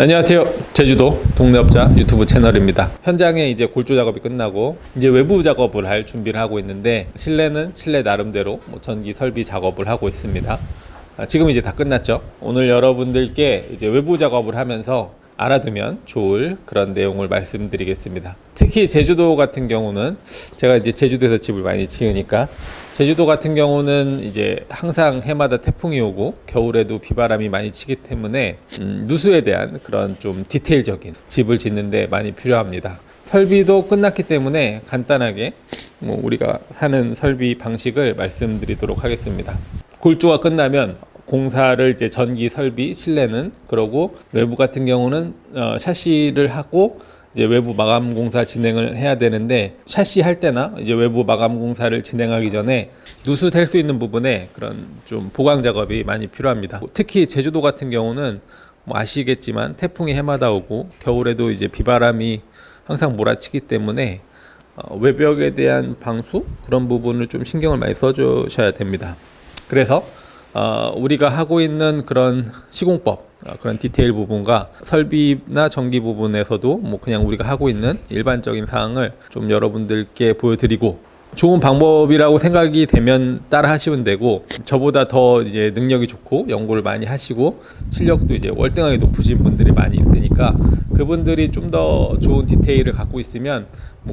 안녕하세요. 제주도 동네업자 유튜브 채널입니다. 현장에 이제 골조 작업이 끝나고 이제 외부 작업을 할 준비를 하고 있는데, 실내는 실내 나름대로 전기 설비 작업을 하고 있습니다. 지금 이제 다 끝났죠. 오늘 여러분들께 이제 외부 작업을 하면서 알아두면 좋을 그런 내용을 말씀드리겠습니다. 특히 제주도 같은 경우는 제가 이제 제주도에서 집을 많이 지으니까, 제주도 같은 경우는 이제 항상 해마다 태풍이 오고 겨울에도 비바람이 많이 치기 때문에 누수에 대한 그런 좀 디테일적인 집을 짓는데 많이 필요합니다. 설비도 끝났기 때문에 간단하게 우리가 하는 설비 방식을 말씀드리도록 하겠습니다. 골조가 끝나면 공사를 이제 전기 설비 실내는 그러고, 외부 같은 경우는 샤시를 하고 이제 외부 마감 공사 진행을 해야 되는데, 샤시 할 때나 이제 외부 마감 공사를 진행하기 전에 누수될 수 있는 부분에 그런 좀 보강 작업이 많이 필요합니다. 특히 제주도 같은 경우는 아시겠지만 태풍이 해마다 오고 겨울에도 이제 비바람이 항상 몰아치기 때문에 외벽에 대한 방수 그런 부분을 좀 신경을 많이 써주셔야 됩니다. 그래서 우리가 하고 있는 그런 시공법, 그런 디테일 부분과 설비나 전기 부분에서도 그냥 우리가 하고 있는 일반적인 사항을 좀 여러분들께 보여드리고, 좋은 방법이라고 생각이 되면 따라 하시면 되고, 저보다 더 이제 능력이 좋고 연구를 많이 하시고 실력도 이제 월등하게 높으신 분들이 많이 있으니까, 그분들이 좀 더 좋은 디테일을 갖고 있으면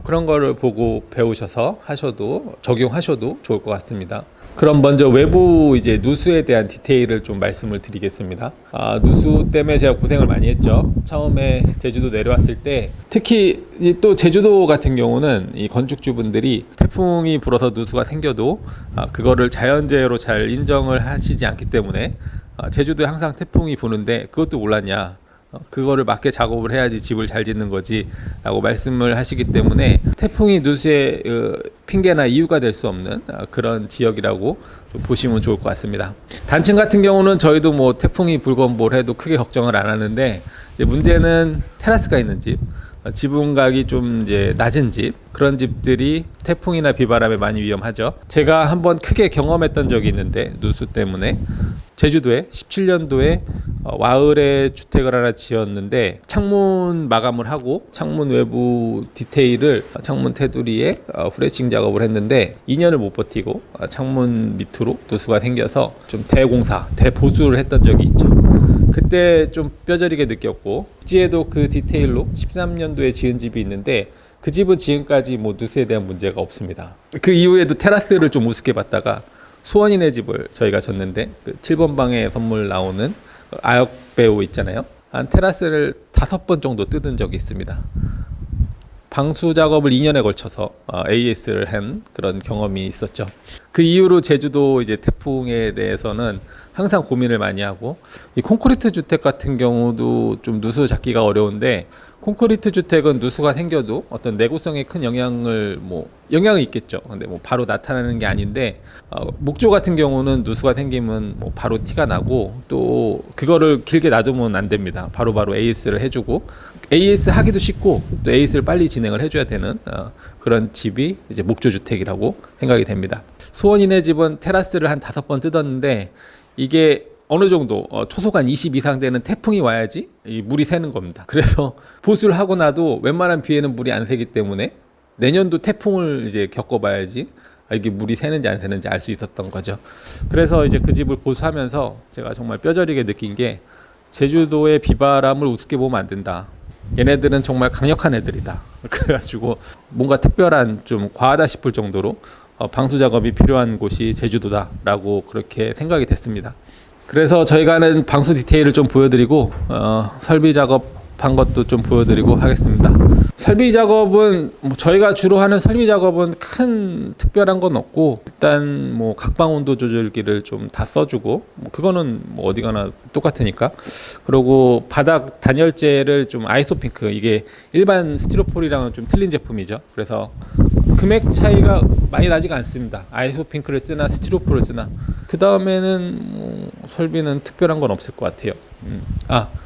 그런 거를 보고 배우셔서 하셔도, 적용하셔도 좋을 것 같습니다. 그럼 먼저 외부 이제 누수에 대한 디테일을 좀 말씀을 드리겠습니다. 누수 때문에 제가 고생을 많이 했죠. 처음에 제주도 내려왔을 때, 특히 이제 또 제주도 같은 경우는 이 건축주분들이 태풍이 불어서 누수가 생겨도 그거를 자연재해로 잘 인정을 하시지 않기 때문에, 제주도에 항상 태풍이 부는데 그것도 몰랐냐, 그거를 맞게 작업을 해야지 집을 잘 짓는 거지 라고 말씀을 하시기 때문에, 태풍이 누수의 핑계나 이유가 될 수 없는 그런 지역이라고 보시면 좋을 것 같습니다. 단층 같은 경우는 저희도 태풍이 불건 뭘 해도 크게 걱정을 안 하는데, 이제 문제는 테라스가 있는 집, 지붕각이 좀 이제 낮은 집, 그런 집들이 태풍이나 비바람에 많이 위험하죠. 제가 한번 크게 경험했던 적이 있는데, 누수 때문에 제주도에 17년도에 와을에 주택을 하나 지었는데, 창문 마감을 하고 창문 외부 디테일을 창문 테두리에 프레싱 작업을 했는데 2년을 못 버티고 창문 밑으로 누수가 생겨서 좀 대공사, 대보수를 했던 적이 있죠. 그때 좀 뼈저리게 느꼈고, 국지에도 그 디테일로 13년도에 지은 집이 있는데, 그 집은 지금까지 누수에 대한 문제가 없습니다. 그 이후에도 테라스를 좀 우습게 봤다가 수원이네 집을 저희가 졌는데, 그 7번 방에 선물 나오는 아역배우 있잖아요. 한 테라스를 5번 정도 뜯은 적이 있습니다. 방수 작업을 2년에 걸쳐서 AS를 한 그런 경험이 있었죠. 그 이후로 제주도 이제 태풍에 대해서는 항상 고민을 많이 하고, 이 콘크리트 주택 같은 경우도 좀 누수 잡기가 어려운데, 콘크리트 주택은 누수가 생겨도 어떤 내구성에 큰 영향을 영향이 있겠죠. 근데 바로 나타나는 게 아닌데, 목조 같은 경우는 누수가 생기면 바로 티가 나고, 또 그거를 길게 놔두면 안 됩니다. 바로바로 AS를 해주고, AS 하기도 쉽고 또 AS를 빨리 진행을 해줘야 되는 그런 집이 이제 목조 주택이라고 생각이 됩니다. 수원이네 집은 테라스를 한 5번 뜯었는데, 이게 어느 정도 초속 한 20 이상 되는 태풍이 와야지 이 물이 새는 겁니다. 그래서 보수를 하고 나도 웬만한 비에는 물이 안 새기 때문에, 내년도 태풍을 이제 겪어봐야지 이게 물이 새는지 안 새는지 알 수 있었던 거죠. 그래서 이제 그 집을 보수하면서 제가 정말 뼈저리게 느낀 게, 제주도의 비바람을 우습게 보면 안 된다. 얘네들은 정말 강력한 애들이다. 그래가지고 뭔가 특별한, 좀 과하다 싶을 정도로 방수 작업이 필요한 곳이 제주도다라고 그렇게 생각이 됐습니다. 그래서 저희가 하는 방수 디테일을 좀 보여드리고, 설비 작업한 것도 좀 보여드리고 하겠습니다. 설비 작업은 저희가 주로 하는 설비 작업은 큰 특별한 건 없고, 일단 각방 온도 조절기를 좀 다 써주고, 그거는 어디 가나 똑같으니까. 그리고 바닥 단열재를 좀 아이소핑크, 이게 일반 스티로폴이랑은 좀 틀린 제품이죠. 그래서 금액 차이가 많이 나지가 않습니다. 아이소핑크를 쓰나 스티로폴을 쓰나. 그 다음에는 설비는 특별한 건 없을 것 같아요.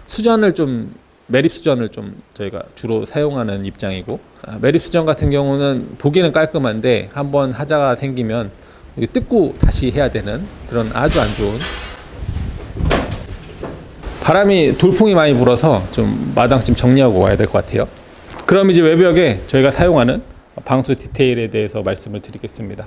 수전을 좀, 매립 수전을 좀 저희가 주로 사용하는 입장이고, 매립 수전 같은 경우는 보기는 깔끔한데 한번 하자가 생기면 뜯고 다시 해야 되는 그런 아주 안 좋은 바람이 돌풍이 많이 불어서 좀 마당 좀 정리하고 와야 될 것 같아요. 그럼 이제 외벽에 저희가 사용하는 방수 디테일에 대해서 말씀을 드리겠습니다.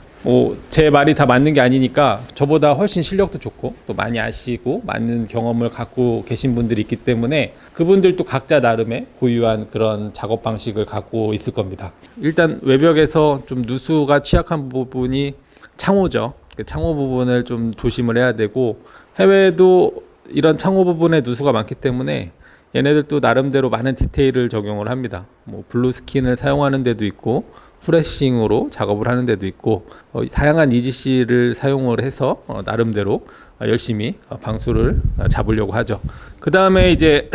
제 말이 다 맞는 게 아니니까 저보다 훨씬 실력도 좋고 또 많이 아시고 많은 경험을 갖고 계신 분들이 있기 때문에 그분들도 각자 나름의 고유한 그런 작업 방식을 갖고 있을 겁니다. 일단 외벽에서 좀 누수가 취약한 부분이 창호죠. 그 창호 부분을 좀 조심을 해야 되고, 해외도 이런 창호 부분에 누수가 많기 때문에 얘네들도 나름대로 많은 디테일을 적용을 합니다. 블루 스킨을 사용하는 데도 있고 프레싱으로 작업을 하는 데도 있고 다양한 EGC를 사용을 해서 나름대로 열심히 방수를 잡으려고 하죠. 그 다음에 이제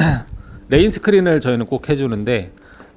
레인 스크린을 저희는 꼭 해주는데,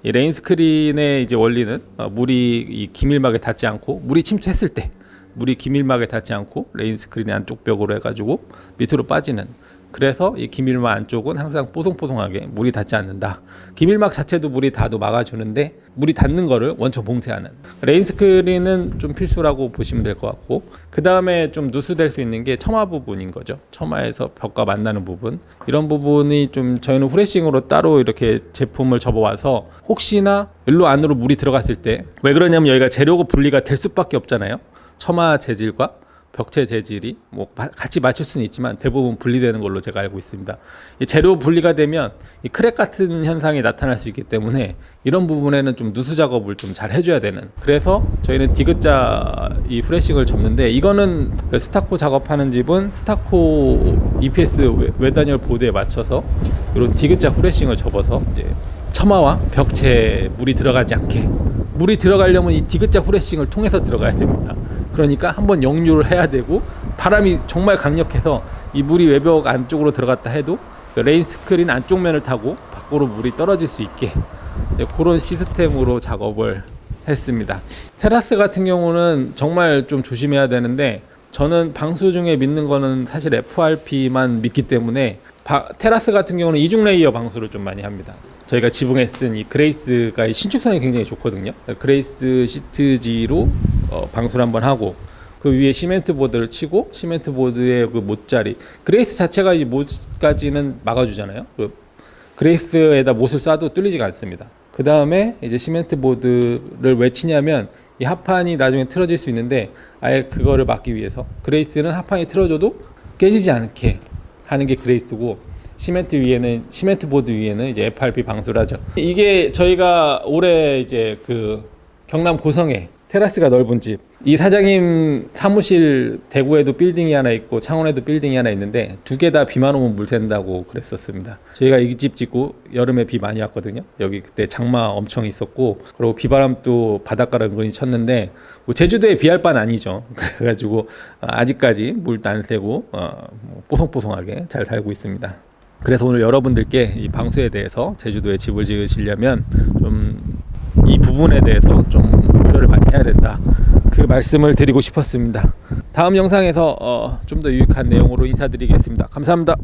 이 레인 스크린의 이제 원리는 물이 이 기밀막에 닿지 않고, 물이 침투했을 때 물이 기밀막에 닿지 않고 레인 스크린 안쪽 벽으로 해가지고 밑으로 빠지는, 그래서 이 기밀막 안쪽은 항상 뽀송뽀송하게 물이 닿지 않는다. 기밀막 자체도 물이 닿아도 막아주는데 물이 닿는 거를 원천 봉쇄하는 레인 스크린은 좀 필수라고 보시면 될 것 같고, 그 다음에 좀 누수될 수 있는 게 처마 부분인 거죠. 처마에서 벽과 만나는 부분, 이런 부분이 좀 저희는 후레싱으로 따로 이렇게 제품을 접어와서 혹시나 일로 안으로 물이 들어갔을 때, 왜 그러냐면 여기가 재료가 분리가 될 수밖에 없잖아요. 처마 재질과 벽체 재질이 같이 맞출 수는 있지만 대부분 분리되는 걸로 제가 알고 있습니다. 이 재료 분리가 되면 이 크랙 같은 현상이 나타날 수 있기 때문에 이런 부분에는 좀 누수 작업을 좀 잘 해줘야 되는, 그래서 저희는 디귿자 이 프레싱을 접는데, 이거는 스타코 작업하는 집은 스타코 EPS 외단열 보드에 맞춰서 이런 디귿자 프레싱을 접어서 이제 처마와 벽체에 물이 들어가지 않게, 물이 들어가려면 이 디귿자 후레싱을 통해서 들어가야 됩니다. 그러니까 한번 역류를 해야 되고, 바람이 정말 강력해서 이 물이 외벽 안쪽으로 들어갔다 해도 레인 스크린 안쪽 면을 타고 밖으로 물이 떨어질 수 있게 그런 시스템으로 작업을 했습니다. 테라스 같은 경우는 정말 좀 조심해야 되는데, 저는 방수 중에 믿는 거는 사실 FRP만 믿기 때문에 테라스 같은 경우는 이중 레이어 방수를 좀 많이 합니다. 저희가 지붕에 쓴 이 그레이스가 신축성이 굉장히 좋거든요. 그레이스 시트지로 방수를 한번 하고, 그 위에 시멘트 보드를 치고, 시멘트 보드의 그 못자리, 그레이스 자체가 이 못까지는 막아주잖아요. 그 그레이스에다 못을 쏴도 뚫리지가 않습니다. 그 다음에 이제 시멘트 보드를 왜 치냐면, 이 합판이 나중에 틀어질 수 있는데 아예 그거를 막기 위해서 그레이스는 합판이 틀어져도 깨지지 않게 하는 게 그레이스고, 시멘트 보드 위에는 이제 FRP 방수를 하죠. 이게 저희가 올해 이제 그 경남 고성에 테라스가 넓은 집, 이 사장님 사무실 대구에도 빌딩이 하나 있고 창원에도 빌딩이 하나 있는데 두 개 다 비만 오면 물 샌다고 그랬었습니다. 저희가 이 집 짓고 여름에 비 많이 왔거든요. 여기 그때 장마 엄청 있었고, 그리고 비바람도 바닷가를 은근히 쳤는데 제주도에 비할 바는 아니죠. 그래가지고 아직까지 물도 안 새고 뽀송뽀송하게 잘 살고 있습니다. 그래서 오늘 여러분들께 이 방수에 대해서 제주도에 집을 지으시려면 좀 이 부분에 대해서 좀 고려를 많이 해야 된다, 그 말씀을 드리고 싶었습니다. 다음 영상에서 좀 더 유익한 내용으로 인사드리겠습니다. 감사합니다.